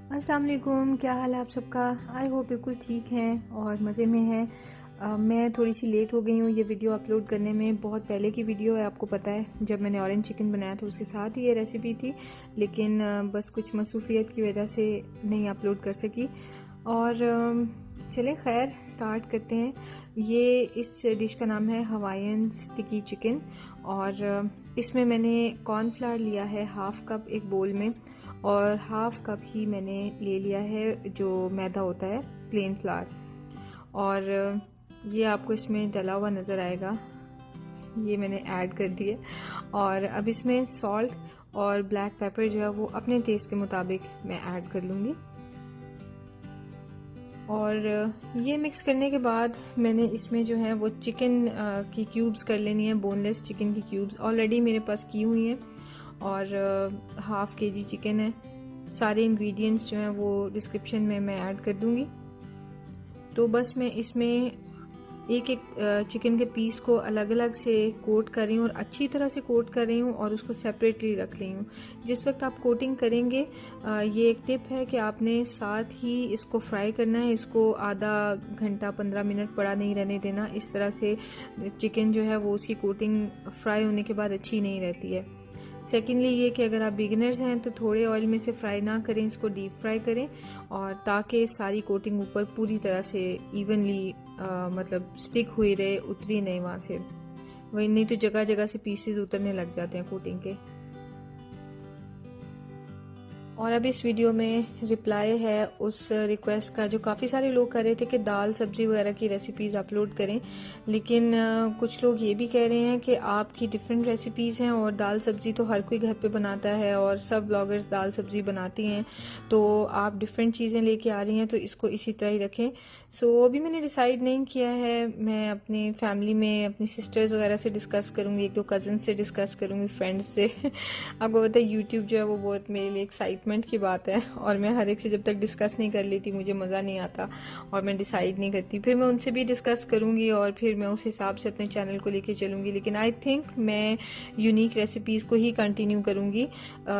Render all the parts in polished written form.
अस्सलाम वालेकुम, क्या हाल है आप सबका। आई होप बिल्कुल ठीक हैं और मज़े में हैं। मैं थोड़ी सी लेट हो गई हूँ ये वीडियो अपलोड करने में। बहुत पहले की वीडियो है, आपको पता है जब मैंने ऑरेंज चिकन बनाया था उसके साथ ही ये रेसिपी थी, लेकिन बस कुछ मसरूफियत की वजह से नहीं अपलोड कर सकी। और चले खैर स्टार्ट करते हैं। ये इस डिश का नाम है हवाईयन स्टिकी चिकन और इसमें मैंने कॉर्नफ्लावर लिया है हाफ कप एक बोल में, और हाफ कप ही मैंने ले लिया है जो मैदा होता है प्लेन फ्लावर। और ये आपको इसमें डला हुआ नज़र आएगा, ये मैंने ऐड कर दिया। और अब इसमें सॉल्ट और ब्लैक पेपर जो है वो अपने टेस्ट के मुताबिक मैं ऐड कर लूँगी। और ये मिक्स करने के बाद मैंने इसमें जो है वो चिकन की क्यूब्स कर लेनी है, बोनलेस चिकन की क्यूब्स ऑलरेडी मेरे पास की हुई हैं। और हाफ केजी चिकन है। सारे इंग्रेडिएंट्स जो हैं वो डिस्क्रिप्शन में मैं ऐड कर दूंगी। तो बस मैं इसमें एक एक चिकन के पीस को अलग अलग से कोट कर रही हूँ और अच्छी तरह से कोट कर रही हूँ और उसको सेपरेटली रख रही हूँ। जिस वक्त आप कोटिंग करेंगे ये एक टिप है कि आपने साथ ही इसको फ्राई करना है। इसको आधा घंटा 15 मिनट पड़ा नहीं रहने देना। इस तरह से चिकन जो है वो उसकी कोटिंग फ्राई होने के बाद अच्छी नहीं रहती है। सेकेंडली ये कि अगर आप बिगिनर्स हैं तो थोड़े ऑयल में से फ्राई ना करें, इसको डीप फ्राई करें और ताकि सारी कोटिंग ऊपर पूरी तरह से इवनली मतलब स्टिक हुई रहे, उतरी नहीं वहाँ से। वही नहीं तो जगह जगह से पीसेस उतरने लग जाते हैं कोटिंग के। और अब इस वीडियो में रिप्लाई है उस रिक्वेस्ट का जो काफ़ी सारे लोग कर रहे थे कि दाल सब्जी वगैरह की रेसिपीज़ अपलोड करें, लेकिन कुछ लोग ये भी कह रहे हैं कि आपकी डिफरेंट रेसिपीज़ हैं और दाल सब्जी तो हर कोई घर पे बनाता है और सब व्लॉगर्स दाल सब्जी बनाती हैं, तो आप डिफरेंट चीज़ें लेके आ रही हैं तो इसको इसी तरह ही रखें। सो अभी मैंने डिसाइड नहीं किया है। मैं अपनी फैमिली में अपनी सिस्टर्स वगैरह से डिस्कस करूँगी, एक दो कज़न से डिस्कस करूँगी, फ्रेंड्स से। आपको पता है यूट्यूब जो है वो बहुत मेरे लिए एक्साइटमेंट की बात है और मैं हर एक से जब तक डिस्कस नहीं कर लेती मुझे मज़ा नहीं आता और मैं डिसाइड नहीं करती। फिर मैं उनसे भी डिस्कस करूँगी और फिर मैं उस हिसाब से अपने चैनल को लेके चलूँगी। लेकिन आई थिंक मैं यूनिक रेसिपीज़ को ही कंटिन्यू करूँगी।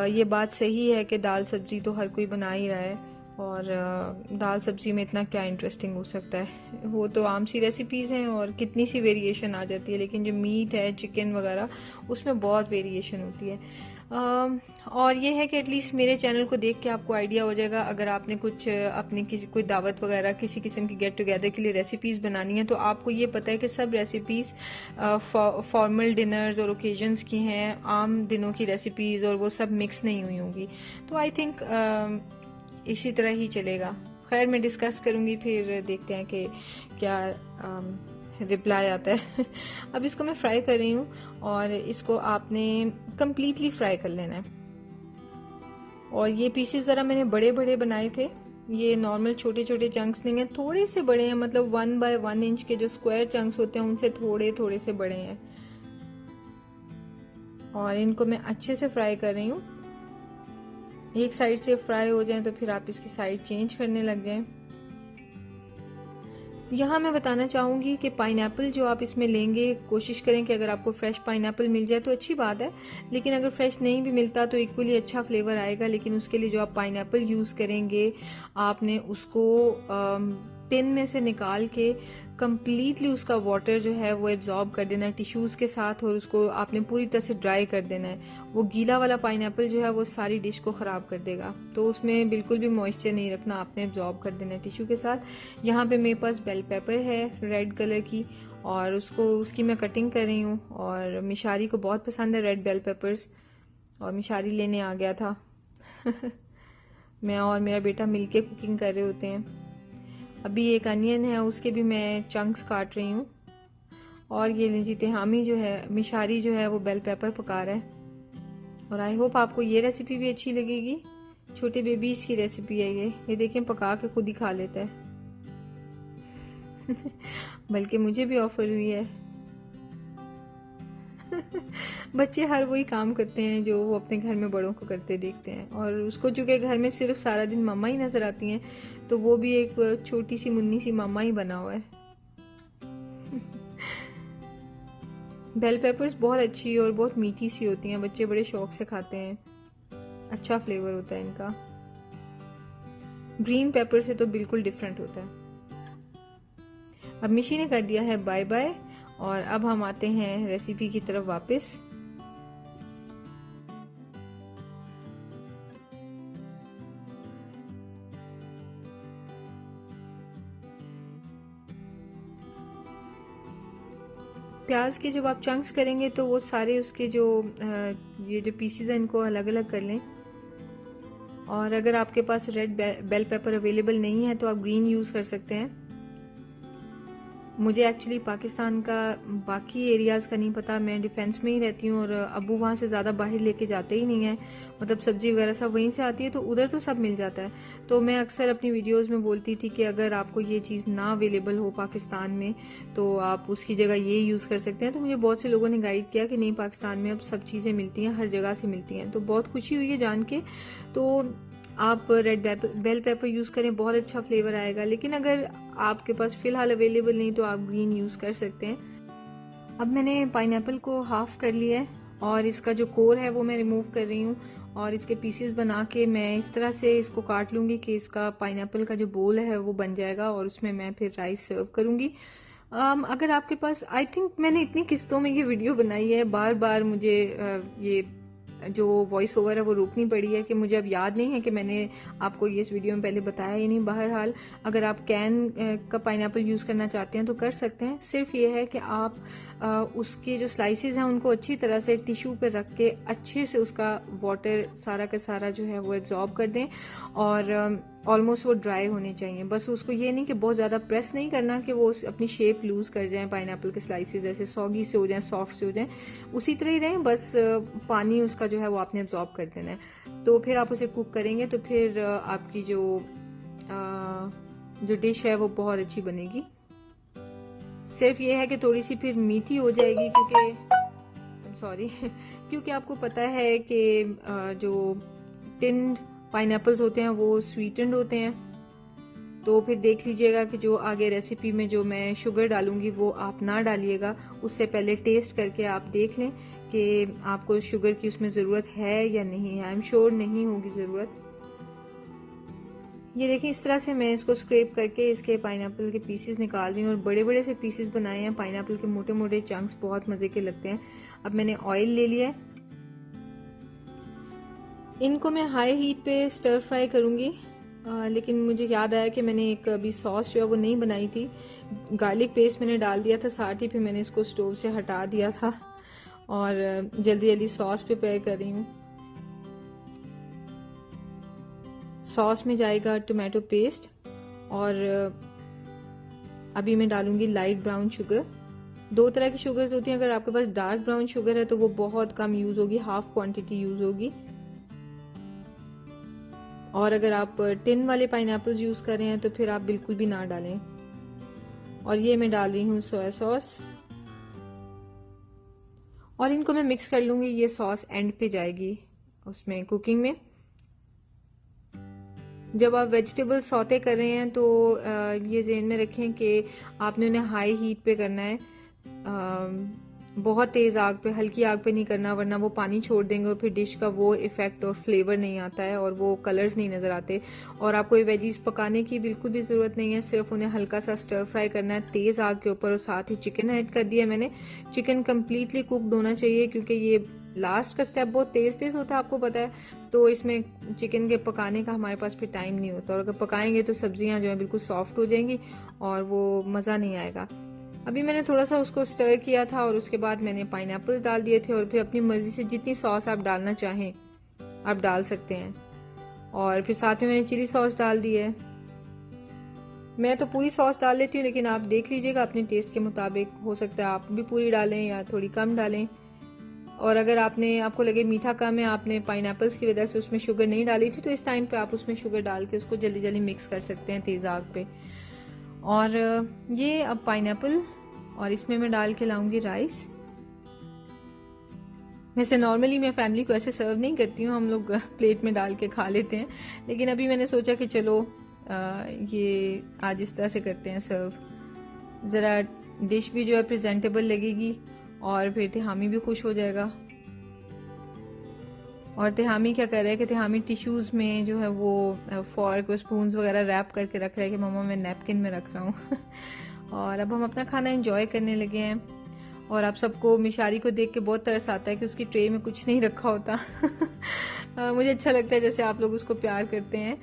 ये बात सही है कि दाल सब्जी तो हर कोई बना ही रहा है और दाल सब्जी में इतना क्या इंटरेस्टिंग हो सकता है। वो तो आम सी रेसिपीज़ हैं और कितनी सी वेरिएशन आ जाती है, लेकिन जो मीट है चिकन वगैरह उसमें बहुत वेरिएशन होती है। और ये है कि एटलीस्ट मेरे चैनल को देख के आपको आइडिया हो जाएगा। अगर आपने कुछ अपनी किसी कोई दावत वगैरह किसी किस्म की गेट टुगेदर के लिए रेसिपीज़ बनानी है तो आपको ये पता है कि सब रेसिपीज़ फॉर्मल डिनर्स और ओकेजन्स की हैं, आम दिनों की रेसिपीज़, और वो सब मिक्स नहीं हुई होंगी। तो आई थिंक इसी तरह ही चलेगा। खैर मैं डिस्कस करूँगी, फिर देखते हैं कि क्या रिप्लाई आता है। अब इसको मैं फ्राई कर रही हूँ और इसको आपने कम्प्लीटली फ्राई कर लेना है। और ये पीसेस ज़रा मैंने बड़े बड़े बनाए थे, ये नॉर्मल छोटे छोटे चंक्स नहीं हैं, थोड़े से बड़े हैं, मतलब 1 बाय 1 इंच के जो स्क्वायर चंक्स होते हैं उनसे थोड़े थोड़े से बड़े हैं। और इनको मैं अच्छे से फ्राई कर रही हूँ। एक साइड से फ्राई हो जाए तो फिर आप इसकी साइड चेंज करने लग जाएं। यहाँ मैं बताना चाहूँगी कि पाइनएप्पल जो आप इसमें लेंगे कोशिश करें कि अगर आपको फ्रेश पाइनएप्पल मिल जाए तो अच्छी बात है, लेकिन अगर फ्रेश नहीं भी मिलता तो इक्वली अच्छा फ्लेवर आएगा। लेकिन उसके लिए जो आप पाइनएप्पल यूज़ करेंगे आपने उसको टिन में से निकाल के कम्प्लीटली उसका वाटर जो है वो एब्जॉर्ब कर देना है टिश्यूज़ के साथ, और उसको आपने पूरी तरह से ड्राई कर देना है। वो गीला वाला पाइनएप्पल जो है वो सारी डिश को ख़राब कर देगा, तो उसमें बिल्कुल भी मॉइस्चर नहीं रखना, आपने एब्जॉर्ब कर देना है टिश्यू के साथ। यहाँ पे मेरे पास बेल पेपर है रेड कलर की और उसकी मैं कटिंग कर रही हूँ। और मिशारी को बहुत पसंद है रेड बेल पेपर्स और मिशारी लेने आ गया था। मैं और मेरा बेटा मिलके कुकिंग कर रहे होते हैं। अभी एक अनियन है उसके भी मैं चंक्स काट रही हूँ। और ये लीजिए तिहामी जो है मिशारी जो है वो बेल पेपर पका रहा है। और आई होप आपको ये रेसिपी भी अच्छी लगेगी। छोटे बेबीज की रेसिपी है ये देखें पका के खुद ही खा लेता है। बल्कि मुझे भी ऑफर हुई है। बच्चे हर वही काम करते हैं जो वो अपने घर में बड़ों को करते देखते हैं, और उसको चूंकि घर में सिर्फ सारा दिन मम्मा ही नजर आती हैं तो वो भी एक छोटी सी मुन्नी सी मम्मा ही बना हुआ है। बेल पेपर्स बहुत अच्छी और बहुत मीठी सी होती हैं, बच्चे बड़े शौक से खाते हैं, अच्छा फ्लेवर होता है इनका। ग्रीन पेपर से तो बिल्कुल डिफरेंट होता है। अब मिशी ने कर दिया है बाय बाय और अब हम आते हैं रेसिपी की तरफ वापस। प्याज के जब आप चंक्स करेंगे तो वो सारे उसके जो ये जो पीसीज हैं इनको अलग अलग कर लें। और अगर आपके पास रेड बेल पेपर अवेलेबल नहीं है तो आप ग्रीन यूज़ कर सकते हैं। मुझे एक्चुअली पाकिस्तान का बाकी एरियाज़ का नहीं पता, मैं डिफेंस में ही रहती हूँ और अबू वहाँ से ज़्यादा बाहर लेके जाते ही नहीं है, मतलब सब्जी वगैरह सब वहीं से आती है तो उधर तो सब मिल जाता है। तो मैं अक्सर अपनी वीडियोस में बोलती थी कि अगर आपको ये चीज़ ना अवेलेबल हो पाकिस्तान में तो आप उसकी जगह ये यूज़ कर सकते हैं। तो मुझे बहुत से लोगों ने गाइड किया कि नहीं, पाकिस्तान में अब सब चीज़ें मिलती हैं, हर जगह से मिलती हैं। तो बहुत खुशी हुई है जान के। तो आप रेड बेल पेपर यूज़ करें, बहुत अच्छा फ्लेवर आएगा। लेकिन अगर आपके पास फ़िलहाल अवेलेबल नहीं तो आप ग्रीन यूज़ कर सकते हैं। अब मैंने पाइनएप्पल को हाफ कर लिया है और इसका जो कोर है वो मैं रिमूव कर रही हूँ और इसके पीसेस बना के मैं इस तरह से इसको काट लूँगी कि इसका पाइनएप्पल का जो बोल है वो बन जाएगा और उसमें मैं फिर राइस सर्व करूँगी। अगर आपके पास, आई थिंक मैंने इतनी किस्तों में ये वीडियो बनाई है, बार बार मुझे ये जो वॉइस ओवर है वो रोकनी पड़ी है कि मुझे अब याद नहीं है कि मैंने आपको ये इस वीडियो में पहले बताया ही नहीं। बहरहाल अगर आप कैन का पाइनएप्पल यूज़ करना चाहते हैं तो कर सकते हैं। सिर्फ ये है कि आप उसके जो स्लाइसेस हैं उनको अच्छी तरह से टिश्यू पे रख के अच्छे से उसका वाटर सारा का सारा जो है वो एब्जॉर्ब कर दें और ऑलमोस्ट वो ड्राई होने चाहिए। बस उसको ये नहीं कि बहुत ज़्यादा प्रेस नहीं करना कि वो अपनी शेप लूज़ कर जाएं, पाइनएप्पल के स्लाइसेस ऐसे सॉगी से हो जाएं, सॉफ्ट से हो जाएं, उसी तरह ही रहें। बस पानी उसका जो है वो आपने एब्जॉर्ब कर देना है। तो फिर आप उसे कुक करेंगे तो फिर आपकी जो डिश है वो बहुत अच्छी बनेगी। सिर्फ ये है कि थोड़ी सी फिर मीठी हो जाएगी क्योंकि आपको पता है कि जो टिन्ड पाइनएप्पल्स होते हैं वो स्वीटेंड होते हैं। तो फिर देख लीजिएगा कि जो आगे रेसिपी में जो मैं शुगर डालूंगी वो आप ना डालिएगा, उससे पहले टेस्ट करके आप देख लें कि आपको शुगर की उसमें ज़रूरत है या नहीं है। आई एम श्योर नहीं होगी ज़रूरत। ये देखिए इस तरह से मैं इसको स्क्रैप करके इसके पाइनएप्पल के पीसेस निकाल रही हूँ और बड़े बड़े से पीसेस बनाए हैं। पाइनएप्पल के मोटे मोटे चंक्स बहुत मज़े के लगते हैं। अब मैंने ऑयल ले लिया है, इनको मैं हाई हीट पे स्टर फ्राई करूँगी। लेकिन मुझे याद आया कि मैंने एक अभी सॉस जो है वो नहीं बनाई थी। गार्लिक पेस्ट मैंने डाल दिया था साथ ही, फिर मैंने इसको स्टोव से हटा दिया था और जल्दी जल्दी सॉस प्रिपेयर कर रही हूँ। सॉस में जाएगा टोमेटो पेस्ट और अभी मैं डालूंगी लाइट ब्राउन शुगर। दो तरह की शुगर्स होती हैं, अगर आपके पास डार्क ब्राउन शुगर है तो वो बहुत कम यूज होगी, हाफ क्वांटिटी यूज होगी। और अगर आप टिन वाले पाइनएप्पल्स यूज कर रहे हैं तो फिर आप बिल्कुल भी ना डालें। और ये मैं डाल रही हूँ सोया सॉस और इनको मैं मिक्स कर लूंगी। ये सॉस एंड पे जाएगी उसमें कुकिंग में। जब आप वेजिटेबल सौते कर रहे हैं तो ये ज़हन में रखें कि आपने उन्हें हाई हीट पे करना है, बहुत तेज़ आग पे, हल्की आग पे नहीं करना, वरना वो पानी छोड़ देंगे और फिर डिश का वो इफेक्ट और फ्लेवर नहीं आता है और वो कलर्स नहीं नज़र आते। और आपको ये वेजीज पकाने की बिल्कुल भी ज़रूरत नहीं है, सिर्फ उन्हें हल्का सा स्टर फ्राई करना है तेज़ आग के ऊपर। और साथ ही चिकन ऐड कर दिया मैंने। चिकन कम्प्लीटली कुकड होना चाहिए क्योंकि ये लास्ट का स्टेप बहुत तेज़ होता है, आपको पता है। तो इसमें चिकन के पकाने का हमारे पास फिर टाइम नहीं होता और अगर पकाएंगे तो सब्जियां जो है बिल्कुल सॉफ्ट हो जाएंगी और वो मज़ा नहीं आएगा। अभी मैंने थोड़ा सा उसको स्टर किया था और उसके बाद मैंने पाइनएप्पल डाल दिए थे और फिर अपनी मर्जी से जितनी सॉस आप डालना चाहें आप डाल सकते हैं। और फिर साथ में मैंने चिली सॉस डाल दी है। मैं तो पूरी सॉस डाल लेती हूँ, लेकिन आप देख लीजिएगा अपने टेस्ट के मुताबिक, हो सकता है आप भी पूरी डालें या थोड़ी कम डालें। और अगर आपको लगे मीठा कम है, आपने पाइनएप्पल्स की वजह से उसमें शुगर नहीं डाली थी, तो इस टाइम पे आप उसमें शुगर डाल के उसको जल्दी जल्दी मिक्स कर सकते हैं तेज़ आग पे। और ये अब पाइनएप्पल और इसमें मैं डाल के लाऊंगी राइस। वैसे नॉर्मली मैं फैमिली को ऐसे सर्व नहीं करती हूँ, हम लोग प्लेट में डाल के खा लेते हैं, लेकिन अभी मैंने सोचा कि चलो ये आज इस तरह से करते हैं सर्व, ज़रा डिश भी जो है प्रेजेंटेबल लगेगी और फिर तिहामी भी खुश हो जाएगा। और तिहामी क्या कर रहा है कि तिहामी टिश्यूज़ में जो है वो फॉर्क और स्पून्स वगैरह रैप करके रख रहा है कि मम्मा मैं नैपकिन में रख रहा हूँ। और अब हम अपना खाना एंजॉय करने लगे हैं। और आप सबको मिशारी को देख के बहुत तरस आता है कि उसकी ट्रे में कुछ नहीं रखा होता। मुझे अच्छा लगता है जैसे आप लोग उसको प्यार करते हैं।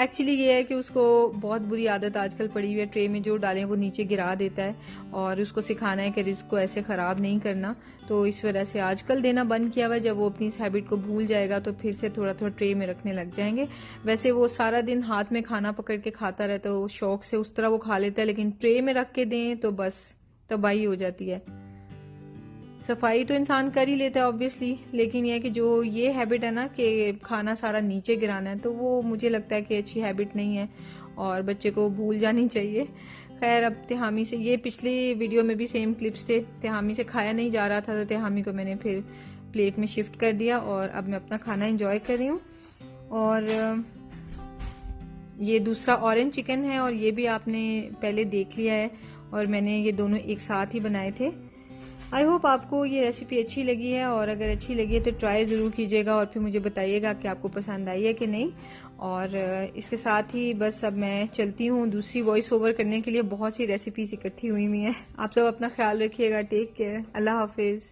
एक्चुअली ये है कि उसको बहुत बुरी आदत आजकल पड़ी हुई है, ट्रे में जो डालें वो नीचे गिरा देता है और उसको सिखाना है कि रिस्क को ऐसे ख़राब नहीं करना। तो इस वजह से आजकल देना बंद किया हुआ है। जब वो अपनी इस हैबिट को भूल जाएगा तो फिर से थोड़ा थोड़ा ट्रे में रखने लग जाएंगे। वैसे वो सारा दिन हाथ में खाना पकड़ के खाता रहता है, वो शौक से उस तरह वो खा लेता है, लेकिन ट्रे में रख के दें तो बस तबाही हो जाती है। सफाई तो इंसान कर ही लेता है ऑब्वियसली, लेकिन यह कि जो ये हैबिट है ना कि खाना सारा नीचे गिराना है, तो वो मुझे लगता है कि अच्छी हैबिट नहीं है और बच्चे को भूल जानी चाहिए। खैर, अब तिहामी से, ये पिछली वीडियो में भी सेम क्लिप्स थे, तिहामी से खाया नहीं जा रहा था तो तिहामी को मैंने फिर प्लेट में शिफ्ट कर दिया और अब मैं अपना खाना एंजॉय कर रही हूँ। और ये दूसरा ऑरेंज चिकन है और ये भी आपने पहले देख लिया है और मैंने ये दोनों एक साथ ही बनाए थे। आई होप आपको ये रेसिपी अच्छी लगी है, और अगर अच्छी लगी है तो ट्राई ज़रूर कीजिएगा और फिर मुझे बताइएगा कि आपको पसंद आई है कि नहीं। और इसके साथ ही बस अब मैं चलती हूँ दूसरी वॉइस ओवर करने के लिए। बहुत सी रेसिपीज इकट्ठी हुई हैं। आप सब अपना ख्याल रखिएगा। Take care. अल्लाह हाफिज़।